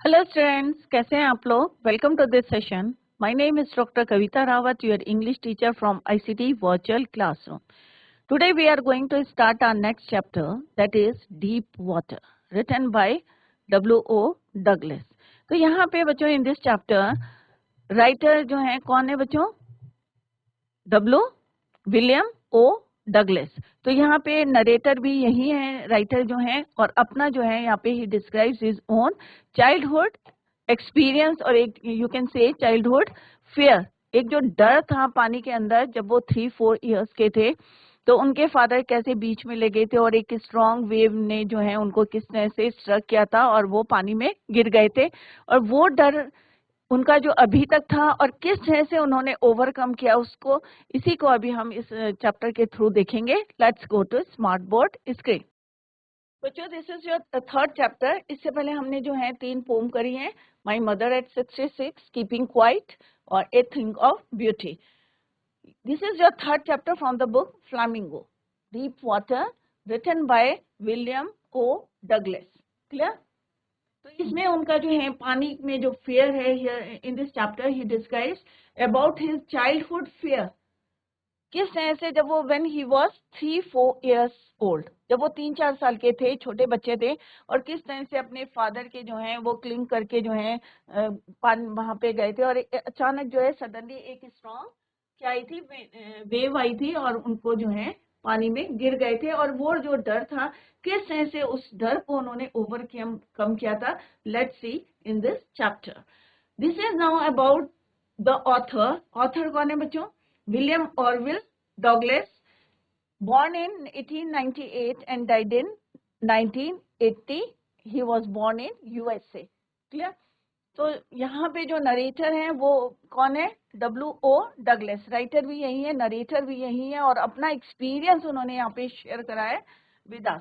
Hello students, कैसे हैं आप लोग? Welcome to this session. My name is doctor Kavita Rawat, your English teacher from ICT virtual classroom. Today we are going to start our next chapter, that is deep water, written by W.O. Douglas. तो यहाँ पे बच्चों in this chapter writer जो है कौन है बच्चों? William O Douglas. तो यहाँ पे नरेटर भी यही है, राइटर जो है, और अपना जो है यहाँ पे he describes his own childhood experience और एक you can say childhood fear. एक जो डर था पानी के अंदर जब वो 3-4 इयर्स के थे, तो उनके फादर कैसे बीच में ले गए थे और एक स्ट्रॉन्ग वेव ने जो है उनको किस तरह से स्ट्रक किया था और वो पानी में गिर गए थे, और वो डर उनका जो अभी तक था और किस तरह से उन्होंने ओवरकम किया उसको, इसी को अभी हम इस चैप्टर के थ्रू देखेंगे. Let's go to smart board screen. बच्चों this is your third chapter. इससे पहले हमने जो है 3 पोम करी हैं, my mother at 66, keeping quiet और a thing of beauty. This is your third chapter from the book Flamingo, deep water, written by William O Douglas. Clear? तो इसमें उनका जो है पानी में जो फियर है, in this chapter he describes about his childhood fear. किस तरह से जब वो when he was 3-4 years old, जब वो 3-4 साल के थे, छोटे बच्चे थे, और किस तरह से अपने फादर के जो है वो क्लिंग करके जो है पानी वहां पे गए थे, और अचानक जो है सडनली एक स्ट्रॉन्ग क्या आई थी, वेव आई थी और उनको जो है पानी में गिर गए थे. और वो जो डर था, किस तरह से उस डर को उन्होंने ओवरकम किया था, let's see in this chapter. This is now about the author. Author कौन है बच्चों? William Orville Douglas, born in 1898 and died in 1980. He was born in USA. Clear? तो यहाँ पे जो नरेटर हैं वो कौन है? W.O. डगलस. राइटर भी यही है, नरेटर भी यही है, और अपना एक्सपीरियंस उन्होंने यहाँ पे शेयर करा है विद अस.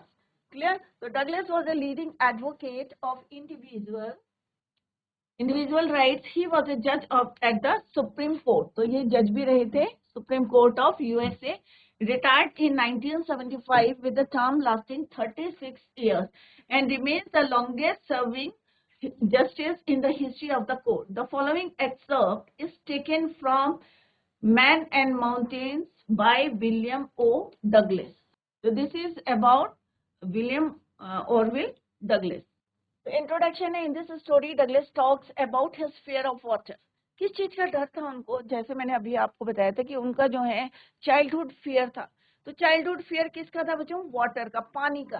क्लियर? तो Douglas was a leading advocate of individual rights. He was a जज of at the Supreme Court. तो ये जज भी रहे थे Supreme Court of USA. Retired in 1975 with a term lasting 36 years and remains the longest serving justice in the history of the court. The following excerpt is taken from Man and Mountains by William O. Douglas. So this is about William Orville Douglas. Introduction है. In this story Douglas talks about his fear of water. किस चीज का डर था उनको? जैसे मैंने अभी आपको बताया था कि उनका जो है चाइल्डहुड फियर था. तो चाइल्डहुड फियर किसका था बच्चों? वाटर का, पानी का.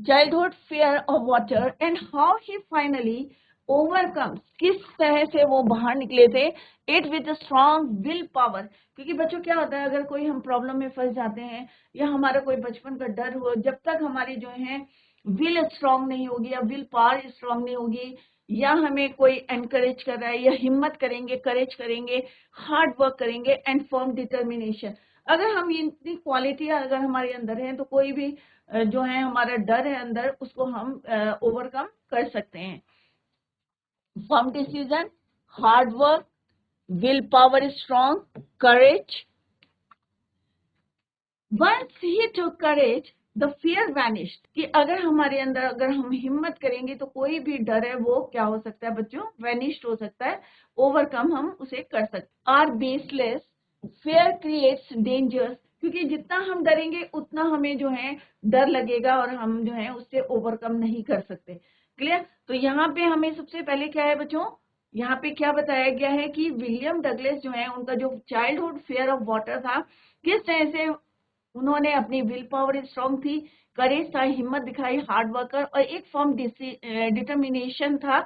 Childhood fear of water and how he finally overcome, किस तरह से वो बाहर निकले थे, it with strong will power. क्योंकि बच्चों क्या होता है, अगर कोई हम प्रॉब्लम में फंस जाते हैं या हमारा कोई बचपन का डर हो, जब तक हमारी जो है विल स्ट्रांग नहीं होगी या विल पावर स्ट्रांग नहीं होगी, या हमें कोई एनकरेज कर रहा है या हिम्मत करेंगे, करेज करेंगे, हार्ड वर्क करेंगे एंड फर्म डिटर्मिनेशन, अगर हम इतनी क्वालिटी अगर हमारे अंदर है तो कोई भी जो है हमारा डर है अंदर उसको हम ओवरकम कर सकते हैं. Firm decision, hard work, will power strong, courage. Once he took courage, the fear vanished. कि अगर हमारे अंदर अगर हम हिम्मत करेंगे तो कोई भी डर है वो क्या हो सकता है बच्चों? वेनिश्ड हो सकता है, ओवरकम हम उसे कर सकते हैं. Are baseless, fear creates dangers. क्योंकि जितना हम डरेंगे उतना हमें जो है डर लगेगा और हम जो है उससे ओवरकम नहीं कर सकते. क्लियर? तो यहाँ पे हमें सबसे पहले क्या है बच्चों, यहाँ पे क्या बताया गया है कि विलियम डगलस जो है उनका जो चाइल्डहुड फियर ऑफ वाटर था, किस तरह से उन्होंने अपनी विल पावर स्ट्रांग थी, करेज था, हिम्मत दिखाई, हार्ड वर्कर, और एक फर्म डिटर्मिनेशन था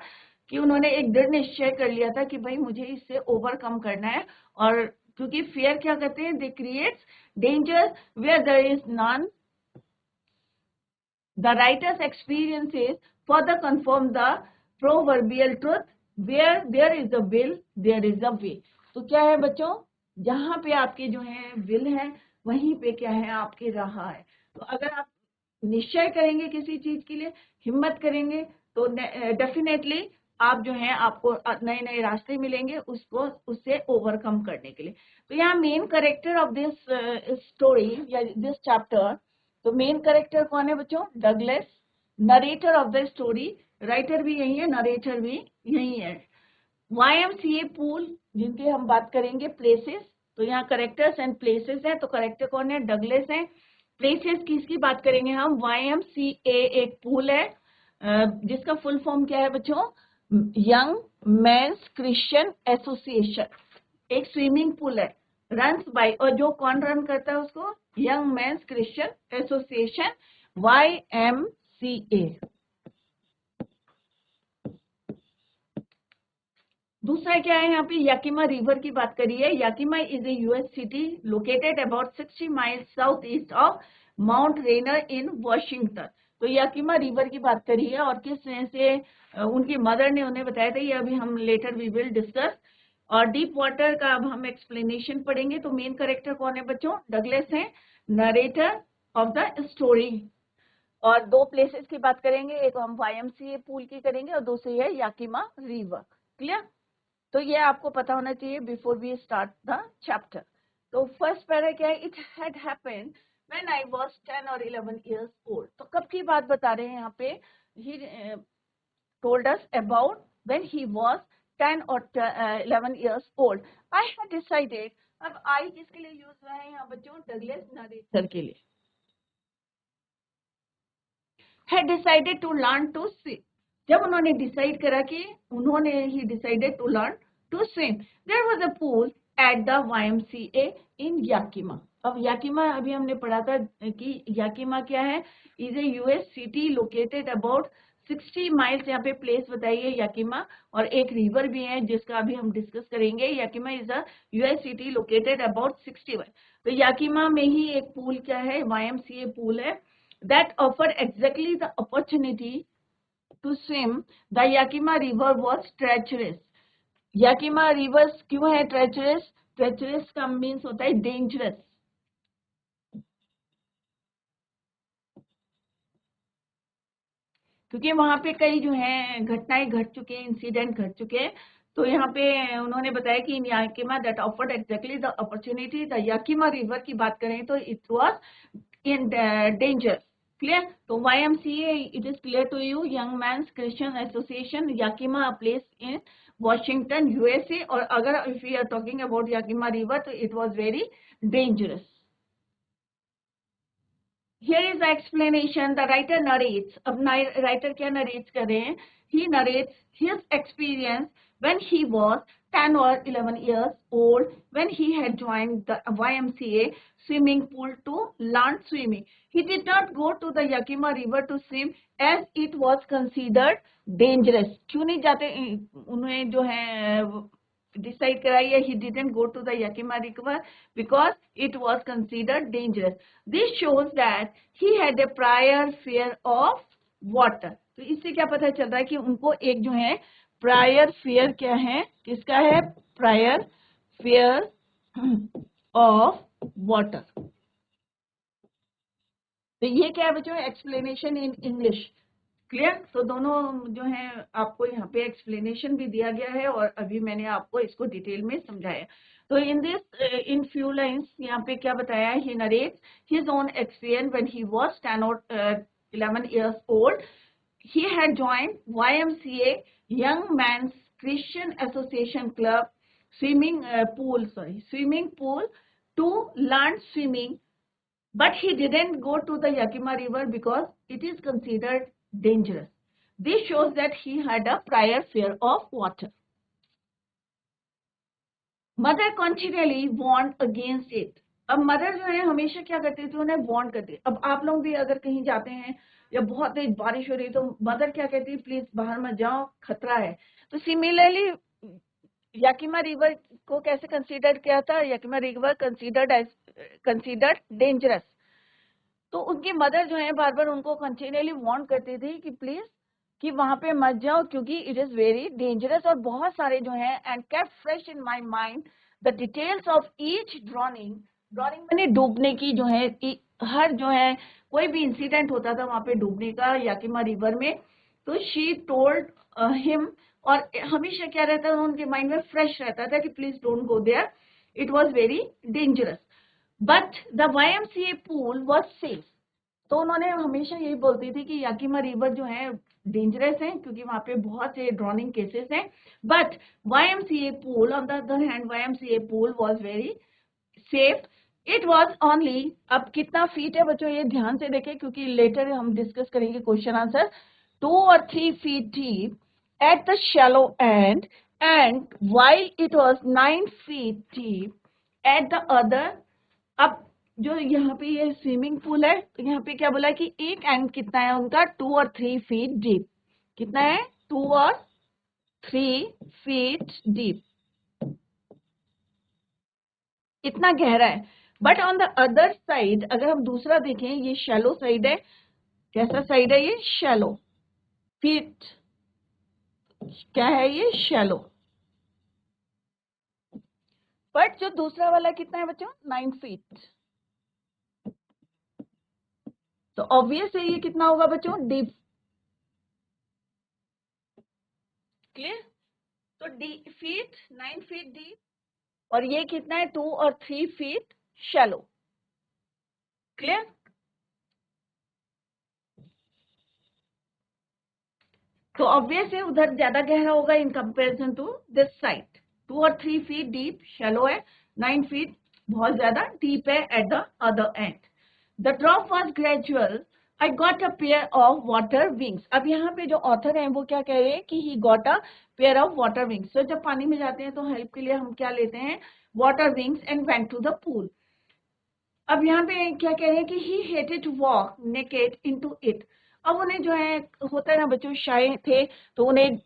कि उन्होंने एक दृढ़ निश्चय कर लिया था कि भाई मुझे इससे ओवरकम करना है. और क्योंकि फियर क्या कहते हैं, they creates danger where there is none. The writer's experiences further confirm the proverbial truth, where there is a will there is a way. तो क्या है बच्चों, जहां पे आपके जो है विल है वहीं पे क्या है आपकी राह है. तो अगर आप निश्चय करेंगे किसी चीज के लिए, हिम्मत करेंगे, तो डेफिनेटली आप जो है आपको नए नए रास्ते मिलेंगे उसको उससे ओवरकम करने के लिए. तो यहाँ main character of this story या दिस चैप्टर, तो मेन कैरेक्टर कौन है बच्चों? Douglas. Narrator of the story writer भी यही है, नरेटर भी यही है। YMCA पूल जिनके हम बात करेंगे, प्लेसेस, तो यहाँ करेक्टर्स एंड प्लेसेस है, तो करेक्टर कौन है, डगलस है। प्लेसेस किसकी बात करेंगे हम, YMCA एक पूल है जिसका फुल फॉर्म क्या है बच्चों, यंग मेंस क्रिश्चियन एसोसिएशन, एक स्विमिंग पूल है, रन बाय, और जो कौन रन करता है उसको, young mains Christian association YMCA। दूसरा क्या है, यहाँ पे याकिमा रिवर की बात करी है। Yakima is a US city located about 60 miles south east of Mount Rainier in Washington. तो याकिमा रिवर की बात करी है, और किस तरह से उनकी मदर ने उन्हें बताया था, ये अभी हम लेटर वी विल डिस्कस। और डीप वाटर का अब हम एक्सप्लेनेशन पढ़ेंगे। तो मेन करेक्टर कौन है बच्चों, डगलस है, नरेटर ऑफ द स्टोरी। और दो प्लेसेस की बात करेंगे, एक हम YMCA पूल की करेंगे और दूसरी है याकिमा रिवर। क्लियर? तो ये आपको पता होना चाहिए before we start the chapter. तो फर्स्ट पैरा क्या है, it had happened when I was 10 और 11 इयर्स ओल्ड। तो कब की बात बता रहे हैं यहाँ पे, he told us about when he was 10 और 11 years old. I had decided, अब आई किसके लिए यूज हुआ है यहाँ बच्चों, डगलस नरेटर के लिए। had decided to learn to swim, जब उन्होंने डिसाइड करा कि उन्होंने ही decided to learn to swim, there was a pool at the YMCA in Yakima. अब याकिमा अभी हमने पढ़ा था कि याकिमा क्या है, is a US city located about 60 miles, यहाँ पे प्लेस बताई है याकिमा, और एक रिवर भी है जिसका अभी हम डिस्कस करेंगे। Yakima is a US city located about 60 mile. तो याकिमा में ही एक पूल क्या है, YMCA पूल है, that offered exactly the opportunity to swim. The Yakima River was treacherous. Yakima River क्यों है treacherous? Treacherous का मीन्स होता है dangerous. क्योंकि वहां पे कई जो है घटनाएं घट चुके हैं, इंसिडेंट घट चुके हैं। तो यहाँ पे उन्होंने बताया कि in Yakima that offered exactly the opportunity, the Yakima river की बात करें तो it was in danger. Clear? तो YMCA, it is clear to you, young man's Christian association, Yakima place in Washington USA। और अगर if you are talking about Yakima river, तो it was very dangerous. Here is the explanation. The writer narrates. अब writer क्या narrates कर रहे हैं? He narrates his experience when he was 10 or 11 years old, when he had joined the YMCA swimming pool to learn swimming. He did not go to the Yakima River to swim as it was considered dangerous. क्यों नहीं जाते? उन्हें जो है decide कराइए, he didn't go to the Yakima River because it was considered dangerous. This shows that he had a prior fear of water. तो इससे क्या पता चल रहा है कि उनको एक जो है prior fear क्या है, किसका है, prior fear of water. तो ये क्या है बच्चों, एक्सप्लेनेशन इन इंग्लिश। क्लियर? तो दोनों जो है आपको यहाँ पे एक्सप्लेनेशन भी दिया गया है, और अभी मैंने आपको इसको डिटेल में समझाया। तो in this in few lines यहाँ पे क्या बताया है, he narrates his own experience when he was 10 और 11 years old. He had joined YMCA Young Men's Christian Association Club swimming pool to learn swimming, but he didn't go to the Yakima River because it is considered dangerous. This shows that he had a prior fear of water. Mother continually warned against it. अब mother जो है हमेशा क्या करती थी, उन्हें warn करती। अब आप लोग भी अगर कहीं जाते हैं या बहुत तेज बारिश हो रही तो मदर क्या कहती है, प्लीज बाहर मत जाओ, खतरा है। तो सिमिलरली याकिमा रिवर को कैसे कंसीडर किया था, याकिमा रिवर कंसीडर्ड डेंजरस। तो उनकी मदर जो है बार बार उनको कंटिन्यूअली वार्न करती थी कि प्लीज कि वहां पे मत जाओ क्योंकि इट इज वेरी डेंजरस। और बहुत सारे जो है and kept fresh in my mind the details of each drowning मैंने डूबने की जो है, हर जो है कोई भी इंसिडेंट होता था वहां पे डूबने का याकिमा रिवर में, तो शी टोल्ड हिम। और हमेशा क्या रहता था उनके माइंड में, फ्रेश रहता था कि please don't go there, it was very dangerous. But the YMCA pool was safe. तो उन्होंने हमेशा यही बोलती थी कि याकिमा रिवर जो है डेंजरस है क्योंकि वहां पे बहुत से ड्रॉनिंग केसेस हैं, but YMCA pool on the other hand YMCA pool was very safe. It was only, अब कितना फीट है बच्चों ये ध्यान से देखें क्योंकि लेटर हम डिस्कस करेंगे question answer. 2 or 3 feet deep at the shallow end, and while it was 9 feet deep at the other. अब जो यहाँ पे ये स्विमिंग पूल है तो यहाँ पे क्या बोला है कि एक एंड कितना है उनका 2 और 3 feet डीप. कितना है 2 और 3 feet डीप, इतना गहरा है. But on the other side अगर हम दूसरा देखें ये शैलो साइड है. कैसा साइड है ये शैलो फीट, क्या है ये शैलो. बट जो दूसरा वाला कितना है बच्चों 9 feet. तो ऑब्वियस है ये कितना होगा बच्चों डीप. क्लियर. तो डी फीट 9 feet डीप और ये कितना है 2 और 3 feet शैलो. क्लियर. तो ऑब्वियस है उधर ज्यादा गहरा होगा in comparison to this side. 2 और 3 feet डीप शैलो है, 9 feet बहुत ज्यादा डीप है at the other and. The drop was gradual. I got a pair of water wings. अब यहाँ पे जो ऑथर है वो क्या कह रहे हैं कि ही got a pair of water wings. तो जब पानी में जाते हैं तो हेल्प के लिए हम क्या लेते हैं water wings and went to the pool. अब यहाँ पे क्या कह रहे हैं कि he hated to walk naked into it. अब उन्हें जो है होता है ना बच्चों शाय थे तो उन्हें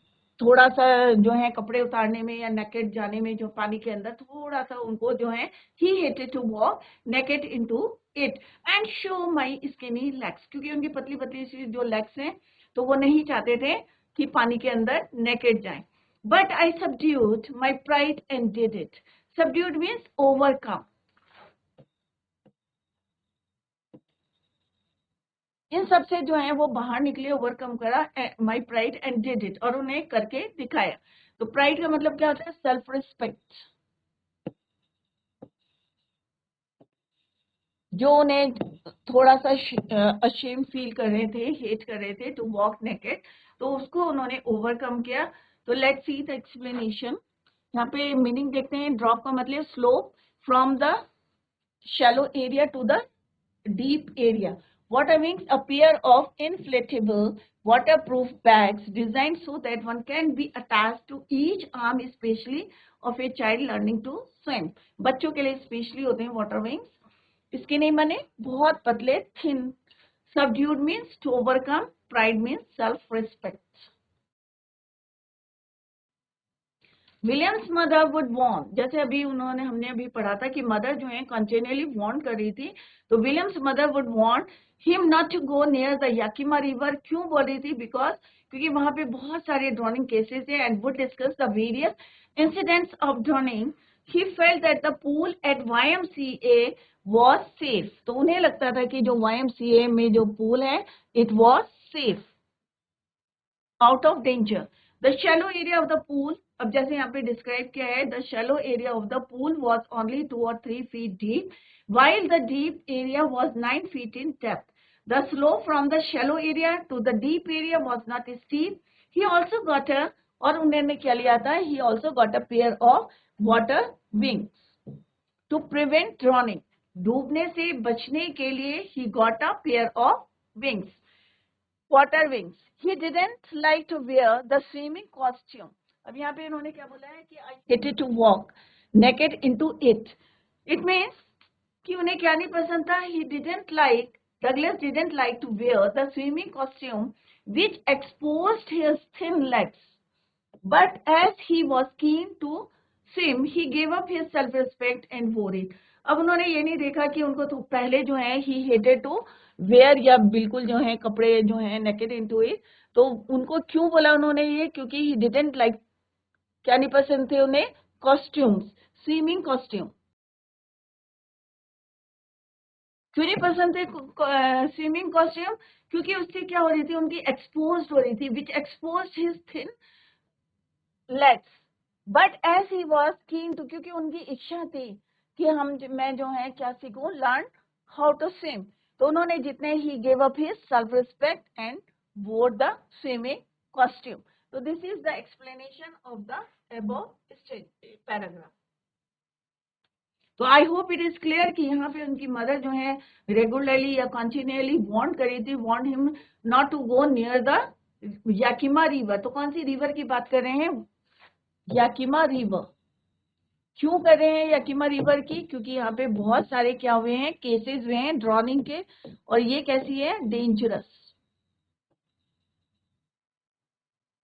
थोड़ा सा जो है कपड़े उतारने में या नेकेड जाने में जो पानी के अंदर थोड़ा सा उनको जो है he hated to walk naked into it and show my skinny legs. क्योंकि उनकी पतली पतली सी जो लेग्स हैं तो वो नहीं चाहते थे कि पानी के अंदर नेकेड जाएं. But I subdued my pride and did it. Subdued means overcome. इन सब से जो है वो बाहर निकले ओवरकम करा my pride and did it और उन्हें करके दिखाया. तो प्राइड का मतलब क्या होता है सेल्फ रिस्पेक्ट. जो उन्हें थोड़ा सा अशेम फील कर रहे थे हेट कर रहे थे टू वॉक नेकेड तो उसको उन्होंने ओवरकम किया. तो लेट्स सी द एक्सप्लेनेशन. यहाँ पे मीनिंग देखते हैं. ड्रॉप का मतलब slope from the shallow area to the deep area. Water wings, a pair of inflatable waterproof bags designed so that one can be attached to each arm, especially of a child learning to swim. बच्चों के लिए specially होते हैं water wings. इसके नहीं बने बहुत पतले thin. Subdued means to overcome. Pride means self-respect. Williams mother would warn. जैसे अभी उन्होंने हमने अभी पढ़ा था कि मदर जो है कंटिन्यूअली वॉर्न कर रही थी. तो Williams mother would warn him not to go near the Yakima river. क्यों बोल रही थी बिकॉज क्योंकि वहां पे बहुत सारे ड्रॉनिंग केसेस है and would discuss the various incidents of drowning. He felt that the pool at YMCA was safe. तो उन्हें लगता था कि जो YMCA में जो पूल है it was safe, out of danger. The shallow area of the pool. अब जैसे यहाँ पे डिस्क्राइब किया है the shallow area of the pool was only 2 or 3 feet deep while the deep area was 9 feet in depth. The slope from the shallow area to the deep area was not steep. He also got a और उन्होंने क्या लिया था he also got a pair of water wings to prevent drowning. डूबने से बचने के लिए he got a pair of wings. Water wings. He didn't like to wear the swimming costume. अब यहाँ पे इन्होंने क्या बोला है कि I hated to walk naked into it. It means कि उन्हें क्या नहीं पसंद था. He didn't like, Douglas didn't like to wear the swimming costume which exposed his thin legs. But as he was keen to swim, he gave up his self-respect and wore it. अब उन्होंने ये नहीं देखा कि उनको तो पहले जो है he hated to wear या बिल्कुल जो है कपड़े जो है naked into it. तो उनको क्यों बोला उन्होंने ये क्योंकि he didn't like, क्या नहीं पसंद थे उन्हें costumes, swimming costume. क्यों नहीं पसंद थे स्विमिंग कॉस्ट्यूम क्योंकि उससे क्या हो रही थी उनकी एक्सपोज हो रही थी which expose his thin legs. But as he was keen to, क्योंकि उनकी इच्छा थी कि मैं जो है क्या सीखूं लर्न हाउ टू स्विम. तो उन्होंने जितने ही gave up his self respect and wore the swimming costume. So this is the explanation of the above paragraph. तो I hope it is clear कि यहाँ पे उनकी मदर जो है रेगुलरली या कंटिन्यूअली वार्न करी थी, warn him not to go near the Yakima river. तो कौन सी रिवर की बात कर रहे हैं? Yakima river. क्यों कर रहे हैं याकिमा रिवर की? क्योंकि यहाँ पे बहुत सारे क्या हुए हैं, केसेस हुए हैं ड्रॉनिंग के, और ये कैसी है, डेंजरस.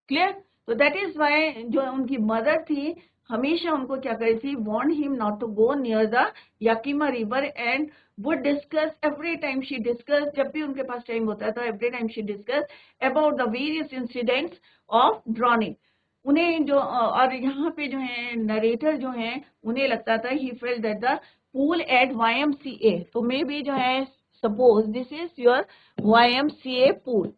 क्लियर? तो दैट इज वाई जो उनकी मदर थी हमेशा उनको क्या करी थी, warn him not to go near the Yakima river and would discuss every time she discuss, जब भी उनके पास टाइम होता है तो every time she discuss about the various incidents of drowning. उन्हें जो और यहाँ पे जो है नरेटर जो है उन्हें लगता था he felt that the pool at YMCA. तो मे बी जो है suppose this is your YMCA pool.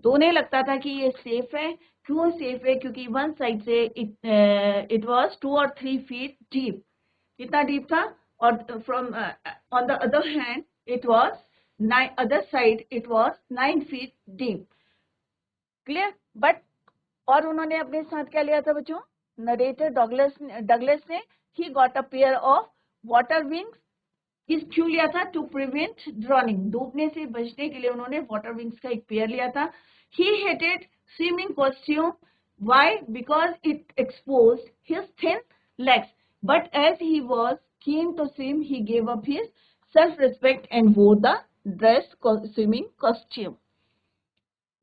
तो उन्हें लगता था कि ये सेफ है. क्यों सेफ है? क्योंकि वन साइड से it was 2 or 3 feet deep. कितना डीप था? और from on the other hand it was other side it was 9 feet deep. Clear? But और उन्होंने अपने साथ क्या लिया था बच्चों? नरेटर डगलस ने he got a pair of water wings. किस क्यों लिया था? To prevent drowning. डूबने से बचने के लिए उन्होंने वाटर विंग्स का एक पेयर लिया था. ही hated swimming costume. Why? Because it exposed his thin legs. But as he was keen to swim, he gave up his self-respect and wore the swimming costume.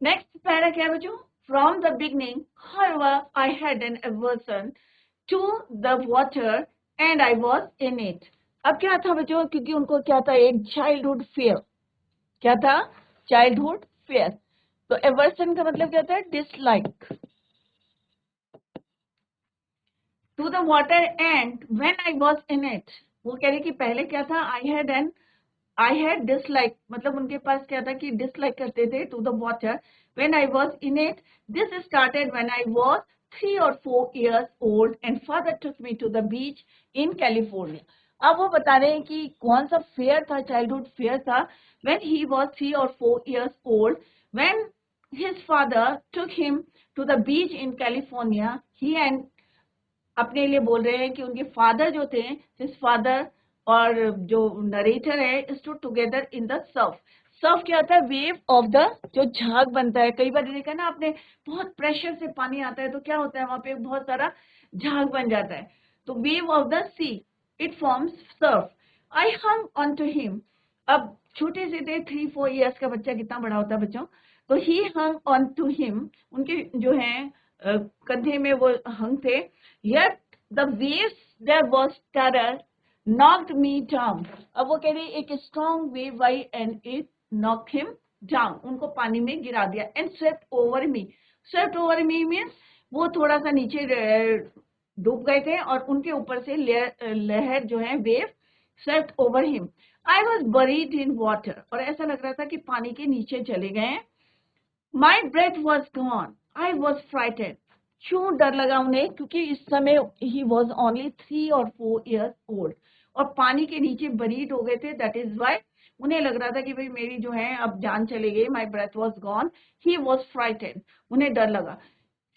Next para क्या बच्चों? From the beginning, however, I had an aversion to the water and I was in it. अब क्या था बच्चों? क्योंकि उनको क्या था, एक चाइल्डहुड फेयर. क्या था? Childhood fair. तो एवर्सन का मतलब क्या होता है? Dislike to the water. And when I was in it, वो कह रही कि पहले क्या था, आई हैड डिसलाइक, मतलब उनके पास क्या था कि डिसलाइक करते थे to the water. When I was in it, this started when I was 3 or 4 years old and father took me to the beach in California. अब वो बता रहे हैं कि कौन सा फेयर था, चाइल्डहुड फेयर था. when he was 3 or 4 years old, when his father took him to the beach in California, he and अपने लिए बोल रहे हैं कि उनके फादर जो थे, his father और जो नरेटर है, stood together in the surf. Surf क्या होता है? वेव ऑफ द, जो झाग बनता है. कई बार देखा ना आपने, बहुत प्रेशर से पानी आता है तो क्या होता है, वहां पे बहुत सारा झाग बन जाता है. तो wave of the sea, it forms surf. I hung on to him. अब छोटे से थे, 3-4 years का बच्चा कितना बड़ा होता है बच्चों? तो ही हंग ऑन टू हिम, उनके जो है कंधे में वो हंग थे. Yet the waves, there was terror, knocked me down. अब वो कह रही एक strong wave I and it knocked him down. उनको पानी में गिरा दिया. And swept over me. Swept over me means वो थोड़ा सा नीचे डूब गए थे और उनके ऊपर से लहर जो है wave swept over him. I was buried in water. और ऐसा लग रहा था कि पानी के नीचे चले गए. My breath was gone. I was frightened. क्यों डर लगा उन्हें? क्योंकि इस समय he was only 3 or 4 years old और पानी के नीचे बरीड हो गए थे. That is why उन्हें लग रहा था कि भाई मेरी जो है अब जान चली गई. My breath was gone. He was frightened. उन्हें डर लगा.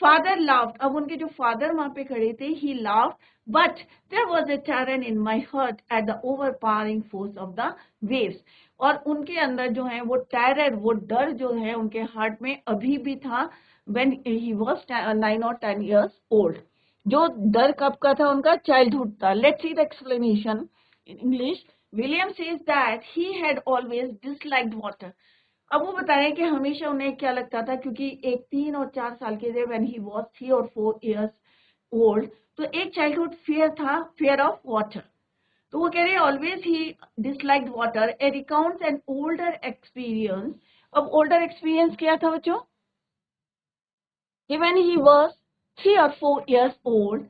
Father laughed. अब उनके जो फादर वहां पे खड़े थे, he laughed, but there was a terror in my heart at the overpowering force of the waves. और उनके अंदर जो है वो टेरर, वो डर जो है उनके हार्ट में अभी भी था. when he was 9 or 10 years old. जो डर कब का था उनका? चाइल्डहुड था. Let's see the explanation in English. William says that he had always disliked water. अब वो बता रहे हैं कि हमेशा उन्हें क्या लगता था, क्योंकि एक 3 और 4 साल के थे when he was 3 or 4 years old, तो एक चाइल्डहुड फियर था, फियर ऑफ वाटर. तो वो कह रहे हैं always he disliked water. A recounts an older experience. अब ओल्डर एक्सपीरियंस क्या था बच्चों? When he was 3 or 4 years old,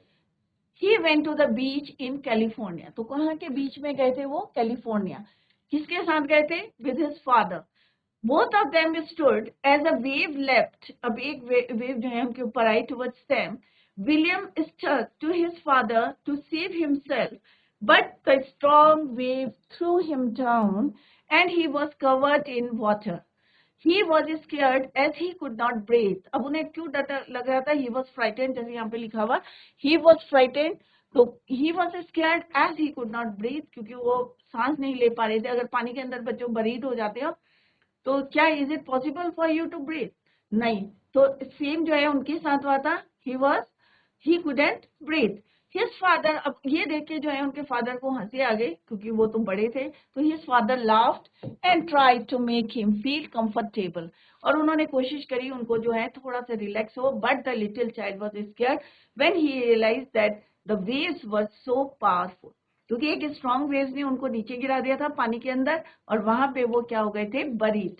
he went to the beach in California. तो कहाँ के बीच में गए थे वो? कैलिफोर्निया. किसके साथ गए थे? With his father. Both of them stood as a wave leapt. अब एक वेव जो है उनके ऊपर आई towards them. William stuck to his father to save himself, but the strong wave threw him down and he was covered in water. He was scared as he could not breathe. अब उन्हें क्यों डर लग रहा था? He was frightened, जैसे यहाँ पे लिखा हुआ he was frightened, तो he was scared as he could not breathe, क्योंकि वो सांस नहीं ले पा रहे थे. अगर पानी के अंदर बच्चों बरीड हो जाते हो तो क्या is it possible for you to breathe? नहीं. तो सेम जो है उनके साथ हुआ था. he couldn't breathe. His father, अब ये देख के जो है उनके फादर को हंसी आ गई, क्योंकि वो तो बड़े थे. तो his father laughed and tried to make him feel comfortable. और उन्होंने कोशिश करी उनको जो है थोड़ा सा रिलैक्स हो. But the little child was scared when he realized that the waves were so powerful. क्योंकि एक स्ट्रॉन्ग वेव्स ने उनको नीचे गिरा दिया था पानी के अंदर, और वहां पे वो क्या हो गए थे? बरीड.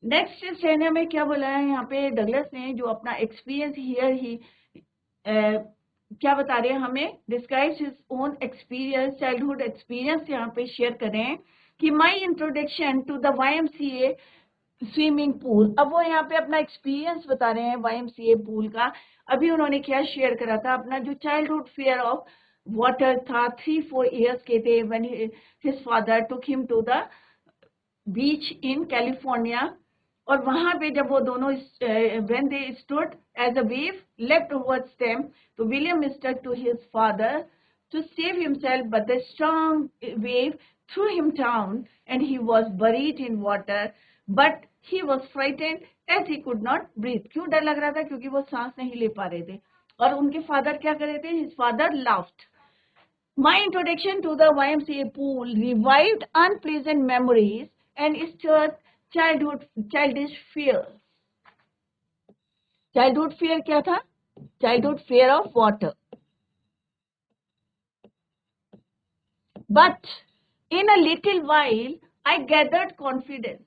नेक्स्ट सेना में क्या बोला है यहाँ पे डगलस ने, जो अपना एक्सपीरियंस हियर ही क्या बता रहे हैं हमें? Describes his own experience, childhood experience यहाँ पे शेयर करें कि my introduction to the YMCA swimming pool. अब वो यहाँ पे अपना एक्सपीरियंस बता रहे हैं YMCA पूल का. अभी उन्होंने क्या शेयर करा था? अपना जो चाइल्डहुड फियर ऑफ वाटर था, 3-4 years के थे, when his father took him to the beach in California. और वहां पे जब वो दोनों when they stood as a wave leapt towards them, तो William stuck to his father to save himself, but the strong wave threw him down and he was buried in water, but he was frightened as he could not breathe. क्यों डर लग रहा था? क्योंकि वो सांस नहीं ले पा रहे थे. और उनके फादर क्या कर रहे थे? His father laughed. My introduction to the YMCA pool revived unpleasant memories and stirred childish fear. Childhood fear क्या था? Childhood fear of water. But in a little while I gathered confidence.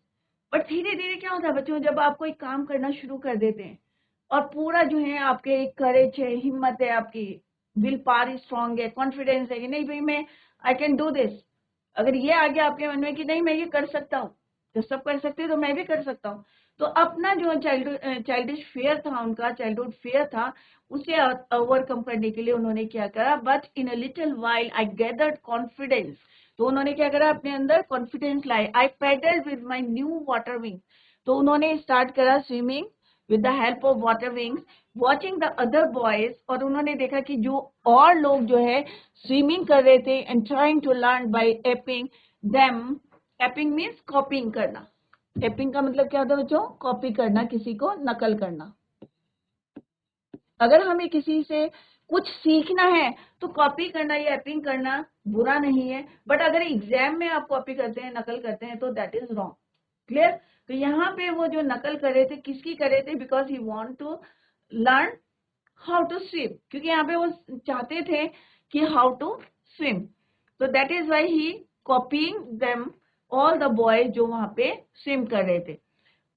But धीरे धीरे क्या होता है बच्चों, जब आप कोई काम करना शुरू कर देते हैं और पूरा जो है आपके करेज है, हिम्मत है, आपकी विल पावर स्ट्रांग है, कॉन्फिडेंस है कि नहीं भाई मैं आई कैन डू दिस. अगर ये आ गया आपके मन में कि नहीं मैं ये कर सकता हूँ, तो सब कर सकते हैं तो मैं भी कर सकता हूँ. तो अपना जो चाइल्डिश फियर था, उनका चाइल्डहुड फियर था, उसे ओवरकम करने के लिए उन्होंने क्या करा? But in a little while I gathered confidence. तो उन्होंने क्या करा? अपने अंदर कॉन्फिडेंस लाए. I paddled with my new water wing. तो उन्होंने स्टार्ट करा swimming with the help of water wings, watching the other boys. और उन्होंने देखा कि जो और लोग जो है स्विमिंग कर रहे थे, and trying to learn by aping them. Aping means copying करना. एपिंग का मतलब क्या होता है बच्चों? कॉपी करना, किसी को नकल करना. अगर हमें किसी से कुछ सीखना है तो कॉपी करना या एपिंग करना बुरा नहीं है, बट अगर एग्जाम में आप कॉपी करते हैं, नकल करते हैं, तो दैट इज रॉन्ग. क्लियर? तो यहाँ पे वो जो नकल कर रहे थे, किसकी कर रहे थे? Because he want to learn how to swim. क्योंकि यहाँ पे वो चाहते थे कि हाउ टू स्विम. तो that is why he copying them, all the boys जो वहां पे स्विम कर रहे थे.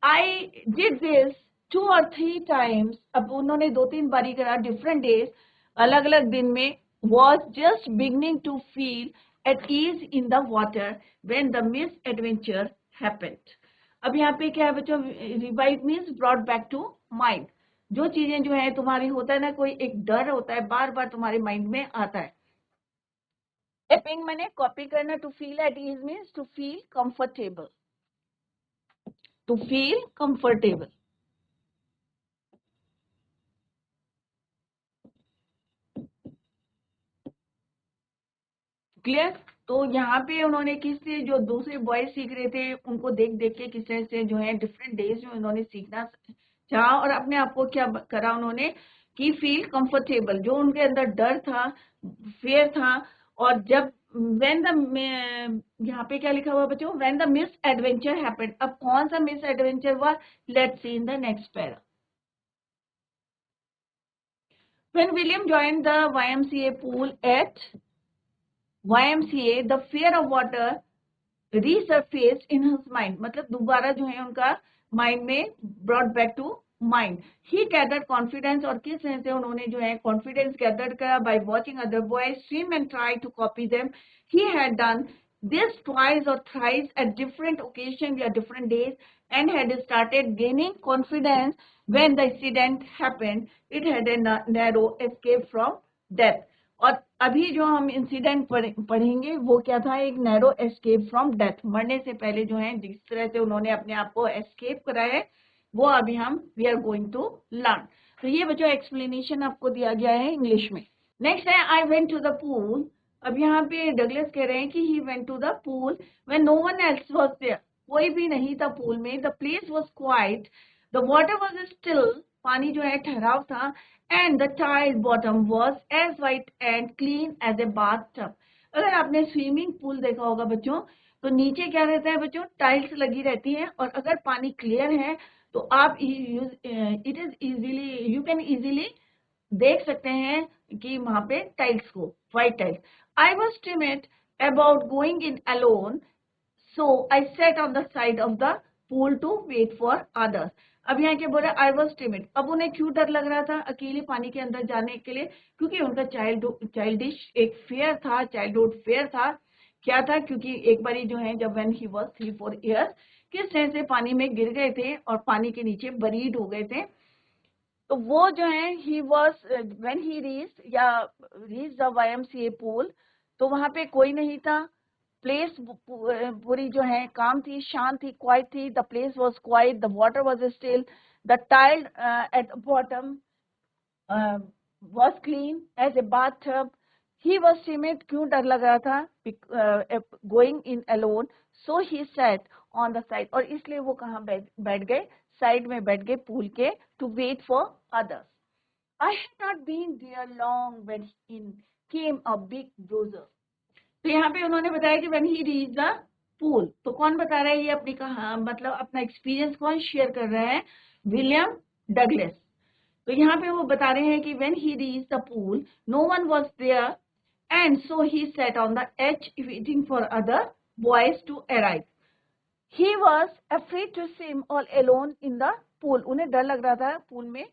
I did this 2 or 3 times. अब उन्होंने 2-3 बारी करा, डिफरेंट डेज, अलग अलग दिन में. was just beginning to feel at ease in the water when the misadventure happened. अब यहाँ पे क्या है बच्चों? Revive means brought back to mind. जो चीजें जो है तुम्हारी, होता है ना, कोई एक डर होता है बार बार तुम्हारे माइंड में आता है. एपिंग मैंने कॉपी करना. To feel at ease means to feel comfortable. To feel comfortable. Clear? तो यहाँ पे उन्होंने किससे, जो दूसरे बॉयज सीख रहे थे, उनको देख देख के किस तरह से जो है डिफरेंट डेज में उन्होंने सीखना चाहा, और अपने आप को क्या करा उन्होंने कि फील कंफर्टेबल. जो उनके अंदर डर था, फेयर था. और जब व्हेन द, यहाँ पे क्या लिखा हुआ बच्चों? When the miss adventure happened. अब कौन सा मिस एडवेंचर हुआ? Let's see in the next para. When William joined the YMCA pool at YMCA, the fear of water resurfaced in his mind. मतलब दोबारा जो है उनका माइंड में brought back to mind. He gathered confidence. और किस तरह से उन्होंने जो है confidence gathered करा? By watching other boys swim and try to copy them. He had done this twice or thrice at different occasions or different days, and had started gaining confidence when the incident happened. It had a narrow escape from death. और अभी जो हम incident पढ़ेंगे वो क्या था, एक narrow escape from death, मरने से पहले जो है जिस तरह से उन्होंने अपने आप को एस्केप करा है वो अभी हम we are going to learn. तो ये बच्चों एक्सप्लेनेशन आपको दिया गया है इंग्लिश में। नेक्स्ट है I went to the pool. अब यहाँ पे डगलस कह रहे हैं कि he went to the pool when no one else was there, कोई भी नहीं था पूल में। The place was quiet, the water was still, पानी जो है ठहराव था, and the tile bottom was as white and clean as a bathtub. अगर आपने स्विमिंग पूल देखा होगा बच्चों तो नीचे क्या रहता है बच्चों, टाइल्स लगी रहती हैं, और अगर पानी क्लियर है तो आप it is easily you can easily देख सकते हैं कि वहां पे टाइल्स को, white tiles. I was timid about going in alone, so I set on the side of the pool to wait for others. अब यहाँ क्या बोल रहा है, आई वॉज timid। अब उन्हें क्यों डर लग रहा था अकेले पानी के अंदर जाने के लिए, क्योंकि उनका चाइल्डिश एक फेयर था, चाइल्डहुड फेयर था। क्या था, क्योंकि एक बारी जो है जब व्हेन ही वाज 3-4 ईयर्स किस तरह से पानी में गिर गए थे और पानी के नीचे बरीड हो गए थे। तो वो जो है he was when he reach the YMCA pool, तो वहां पे कोई नहीं था। प्लेस पूरी जो है काम थी, शांत थी, क्वाइट थी। The place was quiet, the water was still, the tile at bottom was clean as a bathtub. He was timid, क्यों डर लग रहा था, going in alone, so he sat on the side, और इसलिए वो कहाँ बैठ गए, साइड में बैठ गए पूल के, to wait for others. I had not been there long when in came a big bruiser. तो यहाँ पे उन्होंने बताया कि when he reached the pool, तो कौन बता रहा है ये अपनी कहा मतलब अपना एक्सपीरियंस कौन शेयर कर रहा है, विलियम डगलस। तो यहाँ पे वो बता रहे हैं कि when he reached the pool, no one was there, and so he sat on the edge waiting for other boys to arrive. He was afraid to swim all alone in the pool. उन्हें डर लग रहा था pool में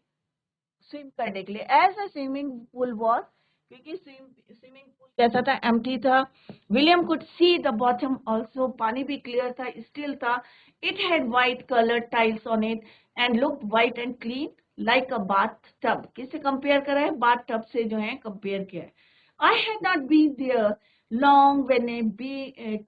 swim करने के लिए। As a swimming pool was, क्योंकि स्विमिंग पूल कैसा था, एम्प्टी था। William could see the bottom also, पानी भी क्लियर था, स्टिल था। It had white colour tiles on it and look white and clean like a bathtub. किससे compare करा है, बाथ टब से जो है कंपेयर किया है। I had not been there long when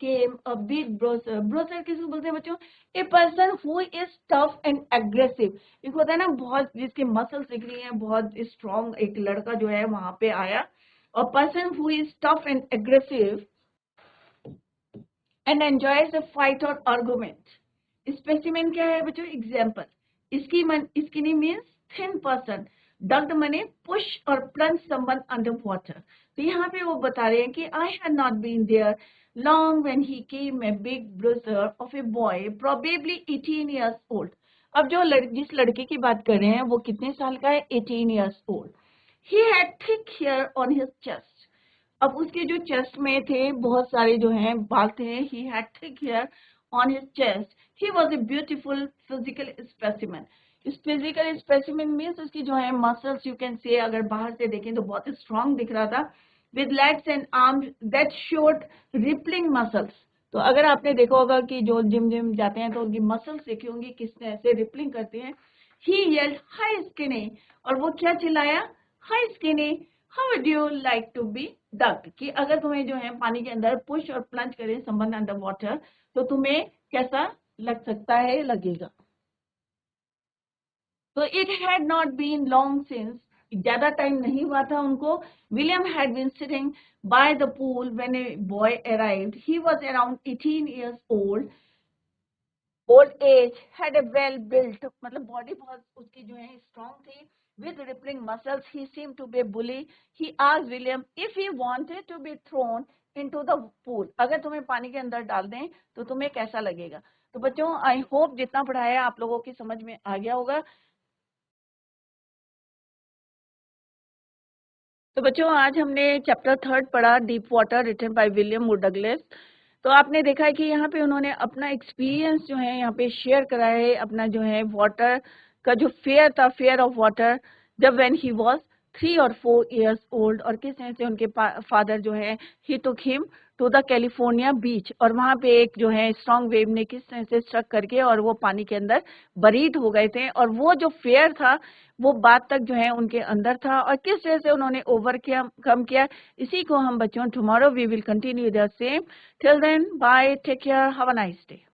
came a big bruiser. Bruiser किसको बोलते हैं बच्चों, a person who is tough and aggressive। एक होता है ना बहुत जिसके मसल्स दिख रही हैं, बहुत स्ट्रॉन्ग एक लड़का जो है वहां पे आया। और person who is tough and aggressive and enjoys a fight और आर्गुमेंट। स्पेसिमेन क्या है बच्चों, example. Skinny means thin person, डग्ड मने पुश और प्लंज समवन अंडर वाटर। तो यहाँ पे वो बता रहे हैं कि I had not been there long when he came a big bruiser of a boy probably 18 years old। अब जो जिस लड़के की बात कर रहे हैं वो कितने साल का है, 18 years old। he had thick hair on his chest। अब उसके जो चेस्ट में थे बहुत सारे जो हैं बाल थे। he had thick hair on his chest। he was a beautiful physical specimen। इस फिजिकल स्पेसिमेन मीन्स उसकी जो है मसल्स यू कैन से, अगर बाहर से देखें तो बहुत स्ट्रांग दिख रहा था। with legs and arms that showed rippling muscles। तो अगर आपने देखा होगा कि जो जिम जाते हैं तो उनकी मसल्स देखी होंगी किस तरह से रिपलिंग करते हैं। he yelled hi skinny, और वो क्या चिल्लाया, hi skinny how would you like to be ducked, कि अगर तुम्हें जो है पानी के अंदर पुश और प्लंज करें समवन अंडर वाटर तो तुम्हें कैसा लग सकता है, लगेगा। तो it had not been long since, ज्यादा टाइम नहीं हुआ था उनको। William had been sitting by the pool when a boy arrived. He was around 18 years old। Old age, had a well built, मतलब बॉडी बहुत उसकी जो है स्ट्रॉन्ग थी। With rippling muscles, he seem to be bully. He asked William if he wanted to be thrown into the pool, अगर तुम्हें पानी के अंदर डाल दें तो तुम्हें कैसा लगेगा। तो बच्चों आई होप जितना पढ़ाया आप लोगों की समझ में आ गया होगा। तो बच्चों आज हमने चैप्टर 3 पढ़ा, deep water, written by William Douglas. तो आपने देखा है कि यहाँ पे उन्होंने अपना एक्सपीरियंस जो है यहाँ पे शेयर करा है, अपना जो है वाटर का जो फेयर था, फेयर ऑफ वाटर, जब when he was 3 or 4 years old, और किस तरह से उनके फादर जो है he took him to the California beach, और वहां पे एक जो है स्ट्रॉन्ग वेव ने किस तरह से स्ट्रक करके और वो पानी के अंदर बरीड हो गए थे, और वो जो फेयर था वो बात तक जो है उनके अंदर था, और किस तरह से उन्होंने ओवरकम किया। इसी को हम बच्चों tomorrow we will continue the same. Till then bye, take care, have a nice day.